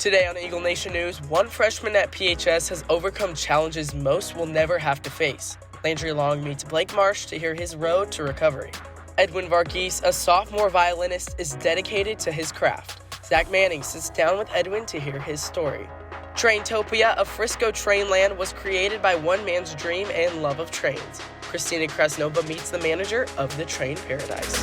Today on Eagle Nation News, one freshman at PHS has overcome challenges most will never have to face. Landry Long meets Blake Marsh to hear his road to recovery. Edwin Varghese, a sophomore violinist, is dedicated to his craft. Zach Manning sits down with Edwin to hear his story. Traintopia, a Frisco train land, was created by one man's dream and love of trains. Christina Krasnova meets the manager of the Train Paradise.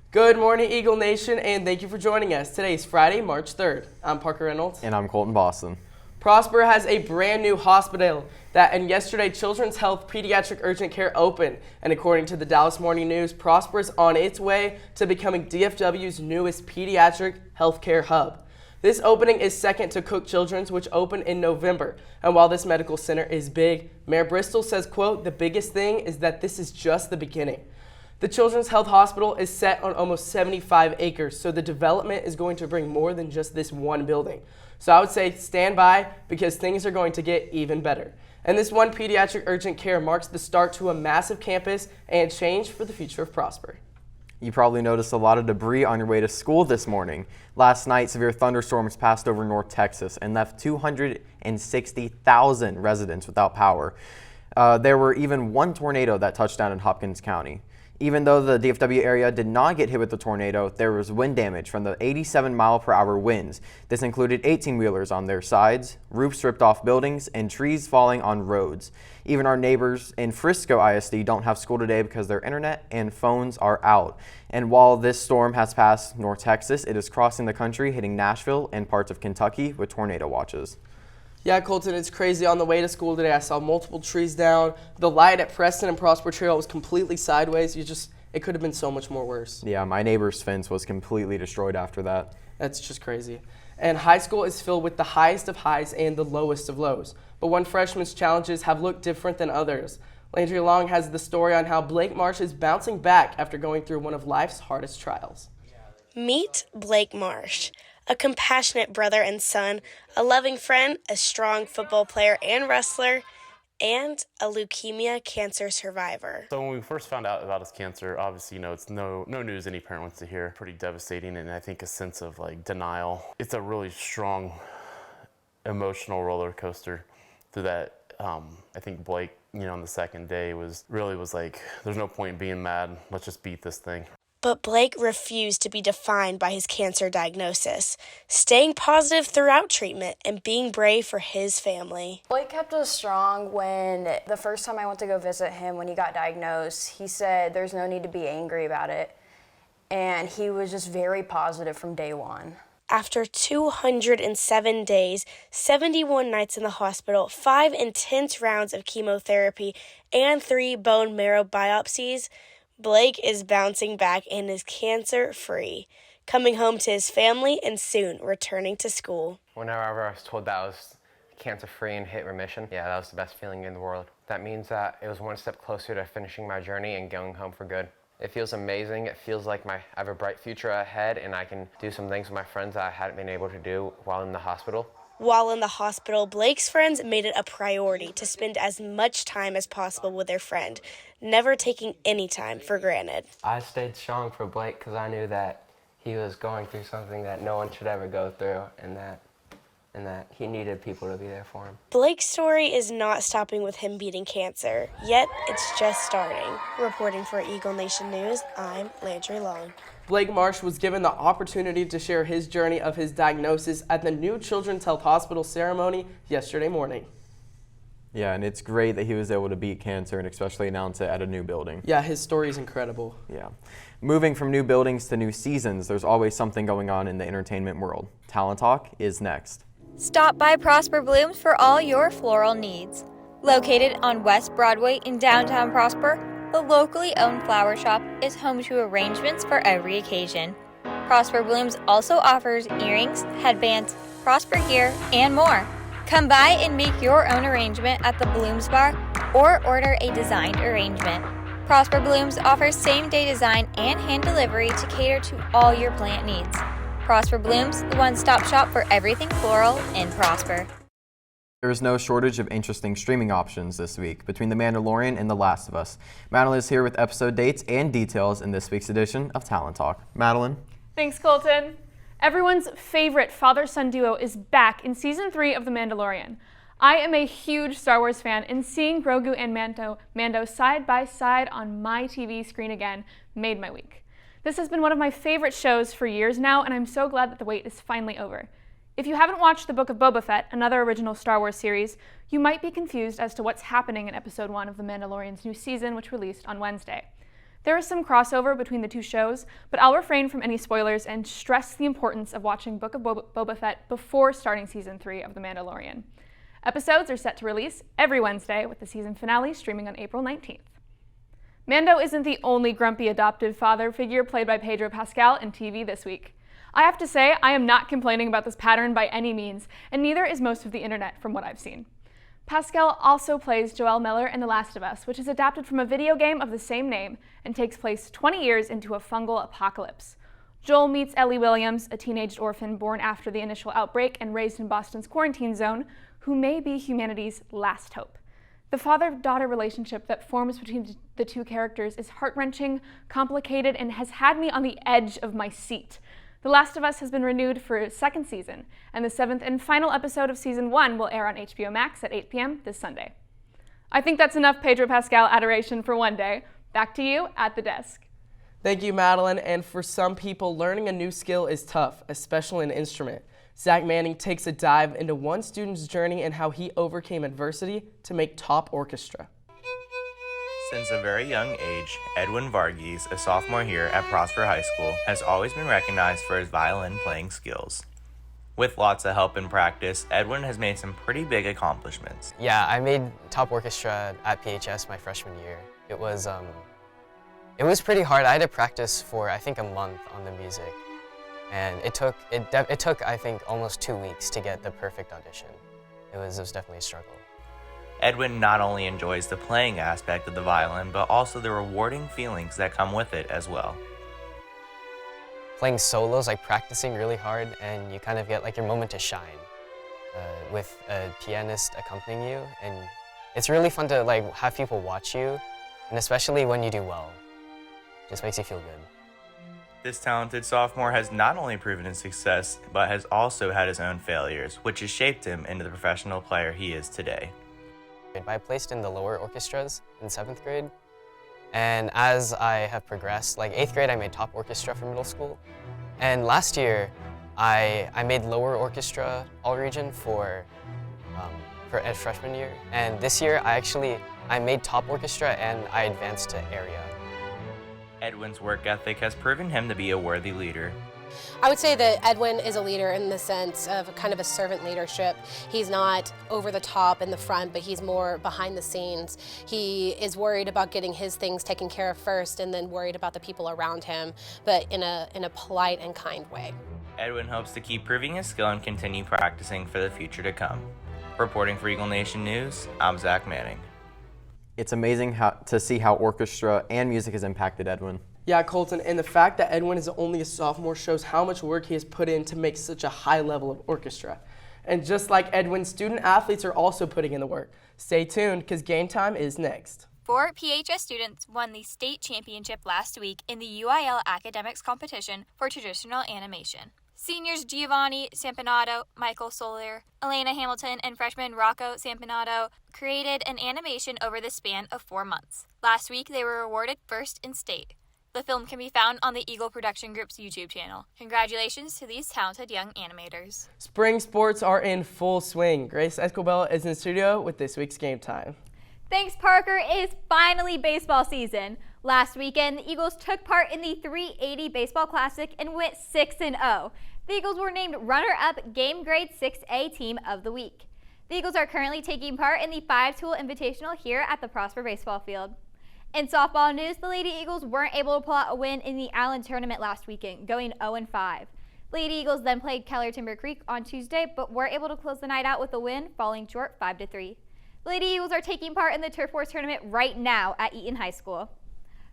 Good morning, Eagle Nation, and thank you for joining us. Today is Friday, March 3rd. I'm Parker Reynolds. And I'm Colton Boston. Prosper has a brand new hospital and yesterday Children's Health Pediatric Urgent Care opened. And according to the Dallas Morning News, Prosper is on its way to becoming DFW's newest pediatric healthcare hub. This opening is second to Cook Children's, which opened in November. And while this medical center is big, Mayor Bristol says, quote, "The biggest thing is that this is just the beginning." The Children's Health Hospital is set on almost 75 acres, so the development is going to bring more than just this one building. So I would say stand by because things are going to get even better. And this one pediatric urgent care marks the start to a massive campus and change for the future of Prosper. You probably noticed a lot of debris on your way to school this morning. Last night, severe thunderstorms passed over North Texas and left 260,000 residents without power. There were even one tornado that touched down in Hopkins County. Even though the DFW area did not get hit with the tornado, there was wind damage from the 87-mile-per-hour winds. This included 18-wheelers on their sides, roofs ripped off buildings, and trees falling on roads. Even our neighbors in Frisco ISD don't have school today because their internet and phones are out. And while this storm has passed North Texas, it is crossing the country, hitting Nashville and parts of Kentucky with tornado watches. Yeah, Colton, it's crazy. On the way to school today, I saw multiple trees down. The light at Preston and Prosper Trail was completely sideways. It could have been so much more worse. Yeah, my neighbor's fence was completely destroyed after that. That's just crazy. And high school is filled with the highest of highs and the lowest of lows. But one freshman's challenges have looked different than others. Landry Long has the story on how Blake Marsh is bouncing back after going through one of life's hardest trials. Meet Blake Marsh, a compassionate brother and son, a loving friend, a strong football player and wrestler, and a leukemia cancer survivor. So when we first found out about his cancer, obviously, it's no news any parent wants to hear. Pretty devastating, and I think a sense of denial. It's a really strong emotional roller coaster through that. I think Blake, on the second day was like, there's no point in being mad. Let's just beat this thing. But Blake refused to be defined by his cancer diagnosis, staying positive throughout treatment and being brave for his family. Blake kept us strong when the first time I went to go visit him when he got diagnosed, he said there's no need to be angry about it. And he was just very positive from day one. After 207 days, 71 nights in the hospital, 5 intense rounds of chemotherapy, and 3 bone marrow biopsies, Blake is bouncing back and is cancer-free, coming home to his family and soon returning to school. Whenever I was told that I was cancer-free and hit remission, that was the best feeling in the world. That means that it was one step closer to finishing my journey and going home for good. It feels amazing. It feels like I have a bright future ahead and I can do some things with my friends that I hadn't been able to do while in the hospital. While in the hospital, Blake's friends made it a priority to spend as much time as possible with their friend, never taking any time for granted. I stayed strong for Blake because I knew that he was going through something that no one should ever go through and that he needed people to be there for him. Blake's story is not stopping with him beating cancer, yet it's just starting. Reporting for Eagle Nation News, I'm Landry Long. Blake Marsh was given the opportunity to share his journey of his diagnosis at the new Children's Health Hospital ceremony yesterday morning. Yeah, and it's great that he was able to beat cancer and especially announce it at a new building. Yeah, his story is incredible. Yeah. Moving from new buildings to new seasons, there's always something going on in the entertainment world. Talent Talk is next. Stop by Prosper Blooms for all your floral needs. Located on West Broadway in downtown Prosper, the locally owned flower shop is home to arrangements for every occasion. Prosper Blooms also offers earrings, headbands, Prosper gear, and more. Come by and make your own arrangement at the Blooms Bar or order a designed arrangement. Prosper Blooms offers same-day design and hand delivery to cater to all your plant needs. Prosper Blooms, the one-stop shop for everything floral in Prosper. There is no shortage of interesting streaming options this week between The Mandalorian and The Last of Us. Madeline is here with episode dates and details in this week's edition of Talent Talk. Madeline? Thanks, Colton. Everyone's favorite father-son duo is back in Season 3 of The Mandalorian. I am a huge Star Wars fan, and seeing Grogu and Mando side by side on my TV screen again made my week. This has been one of my favorite shows for years now, and I'm so glad that the wait is finally over. If you haven't watched The Book of Boba Fett, another original Star Wars series, you might be confused as to what's happening in Episode 1 of The Mandalorian's new season, which released on Wednesday. There is some crossover between the two shows, but I'll refrain from any spoilers and stress the importance of watching Book of Boba Fett before starting Season 3 of The Mandalorian. Episodes are set to release every Wednesday, with the season finale streaming on April 19th. Mando isn't the only grumpy adoptive father figure played by Pedro Pascal in TV this week. I have to say, I am not complaining about this pattern by any means, and neither is most of the internet from what I've seen. Pascal also plays Joel Miller in The Last of Us, which is adapted from a video game of the same name and takes place 20 years into a fungal apocalypse. Joel meets Ellie Williams, a teenaged orphan born after the initial outbreak and raised in Boston's quarantine zone, who may be humanity's last hope. The father-daughter relationship that forms between the two characters is heart-wrenching, complicated, and has had me on the edge of my seat. The Last of Us has been renewed for a second season, and the 7th and final episode of Season 1 will air on HBO Max at 8 p.m. this Sunday. I think that's enough Pedro Pascal adoration for one day. Back to you at the desk. Thank you, Madeline. And for some people, learning a new skill is tough, especially an instrument. Zach Manning takes a dive into one student's journey and how he overcame adversity to make top orchestra. Since a very young age, Edwin Varghese, a sophomore here at Prosper High School, has always been recognized for his violin playing skills. With lots of help and practice, Edwin has made some pretty big accomplishments. Yeah, I made top orchestra at PHS my freshman year. It was pretty hard. I had to practice for I think a month on the music, and it took I think almost 2 weeks to get the perfect audition. It was definitely a struggle. Edwin not only enjoys the playing aspect of the violin, but also the rewarding feelings that come with it as well. Playing solos, like practicing really hard, and you kind of get like your moment to shine with a pianist accompanying you, and it's really fun to like have people watch you, and especially when you do well. It just makes you feel good. This talented sophomore has not only proven his success, but has also had his own failures, which has shaped him into the professional player he is today. I placed in the lower orchestras in 7th grade, and as I have progressed, like 8th grade I made top orchestra for middle school, and last year I made lower orchestra all region for freshman year, and this year I made top orchestra and I advanced to area. Edwin's work ethic has proven him to be a worthy leader. I would say that Edwin is a leader in the sense of kind of a servant leadership. He's not over the top in the front, but he's more behind the scenes. He is worried about getting his things taken care of first and then worried about the people around him, but in a polite and kind way. Edwin hopes to keep proving his skill and continue practicing for the future to come. Reporting for Eagle Nation News, I'm Zach Manning. It's amazing to see how orchestra and music has impacted Edwin. Yeah, Colton, and the fact that Edwin is only a sophomore shows how much work he has put in to make such a high level of orchestra. And just like Edwin, student athletes are also putting in the work. Stay tuned, because game time is next. 4 PHS students won the state championship last week in the UIL academics competition for traditional animation. Seniors Giovanni Sampanato, Michael Solier, Elena Hamilton, and freshman Rocco Sampanato created an animation over the span of 4 months. Last week, they were awarded first in state. The film can be found on the Eagle Production Group's YouTube channel. Congratulations to these talented young animators. Spring sports are in full swing. Grace Escobar is in the studio with this week's Game Time. Thanks, Parker. It is finally baseball season. Last weekend, the Eagles took part in the 380 Baseball Classic and went 6-0. The Eagles were named runner-up Game Grade 6A Team of the Week. The Eagles are currently taking part in the 5-tool invitational here at the Prosper Baseball Field. In softball news, the Lady Eagles weren't able to pull out a win in the Allen tournament last weekend, going 0-5. Lady Eagles then played Keller Timber Creek on Tuesday, but were able to close the night out with a win, falling short 5-3. The Lady Eagles are taking part in the Turf Wars tournament right now at Eaton High School.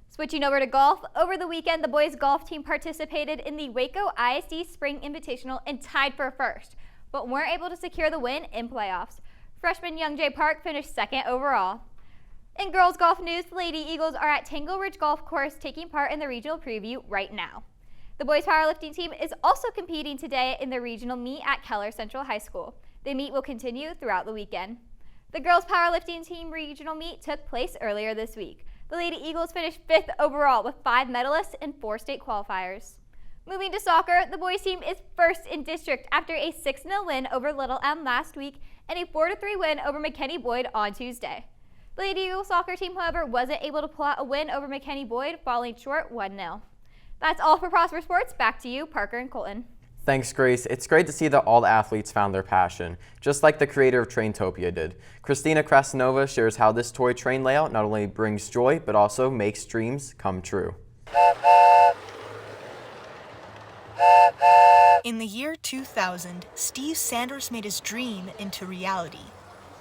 Switching over to golf, over the weekend, the boys golf team participated in the Waco ISD Spring Invitational and tied for first, but weren't able to secure the win in playoffs. Freshman Young J Park finished second overall. In girls golf news, the Lady Eagles are at Tangle Ridge Golf Course taking part in the regional preview right now. The boys powerlifting team is also competing today in the regional meet at Keller Central High School. The meet will continue throughout the weekend. The girls powerlifting team regional meet took place earlier this week. The Lady Eagles finished 5th overall with 5 medalists and 4 state qualifiers. Moving to soccer, the boys team is first in district after a 6-0 win over Little M last week and a 4-3 win over McKinney Boyd on Tuesday. The Lady Eagles soccer team, however, wasn't able to pull out a win over McKinney Boyd, falling short 1-0. That's all for Prosper Sports. Back to you, Parker and Colton. Thanks, Grace. It's great to see that all the athletes found their passion, just like the creator of Traintopia did. Christina Krasnova shares how this toy train layout not only brings joy, but also makes dreams come true. In the year 2000, Steve Sanders made his dream into reality.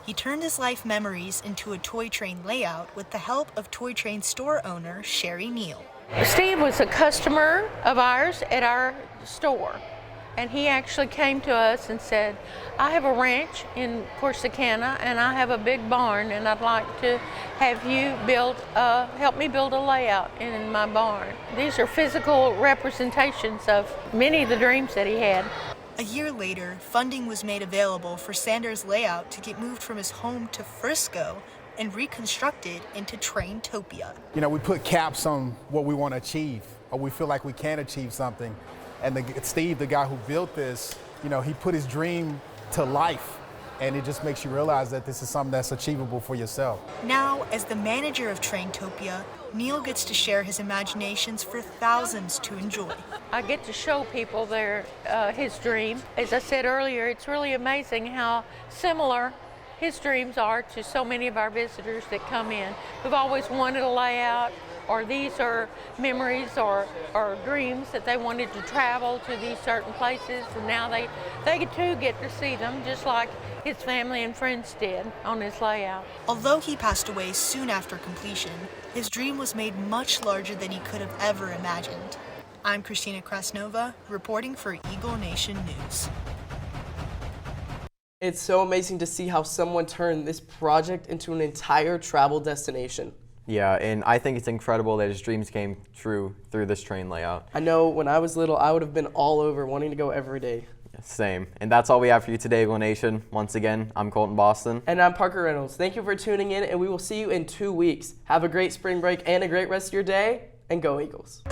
He turned his life memories into a toy train layout with the help of toy train store owner Sherry Neal. Steve was a customer of ours at our store. And he actually came to us and said, I have a ranch in Corsicana and I have a big barn and I'd like to have you help me build a layout in my barn. These are physical representations of many of the dreams that he had. A year later, funding was made available for Sanders' layout to get moved from his home to Frisco and reconstructed into Traintopia. You know, we put caps on what we want to achieve, or we feel like we can achieve something. And Steve, the guy who built this, you know, he put his dream to life. And it just makes you realize that this is something that's achievable for yourself. Now, as the manager of Traintopia, Neil gets to share his imaginations for thousands to enjoy. I get to show people his dream. As I said earlier, it's really amazing how similar his dreams are to so many of our visitors that come in. We've always wanted a layout, or these are memories or dreams that they wanted to travel to these certain places, and now they too get to see them, just like his family and friends did on his layout. Although he passed away soon after completion, his dream was made much larger than he could have ever imagined. I'm Christina Krasnova, reporting for Eagle Nation News. It's so amazing to see how someone turned this project into an entire travel destination. Yeah, and I think it's incredible that his dreams came true through this train layout. I know when I was little, I would have been all over wanting to go every day. Same. And that's all we have for you today, Eagle Nation. Once again, I'm Colton Boston. And I'm Parker Reynolds. Thank you for tuning in, and we will see you in 2 weeks. Have a great spring break and a great rest of your day, and go Eagles.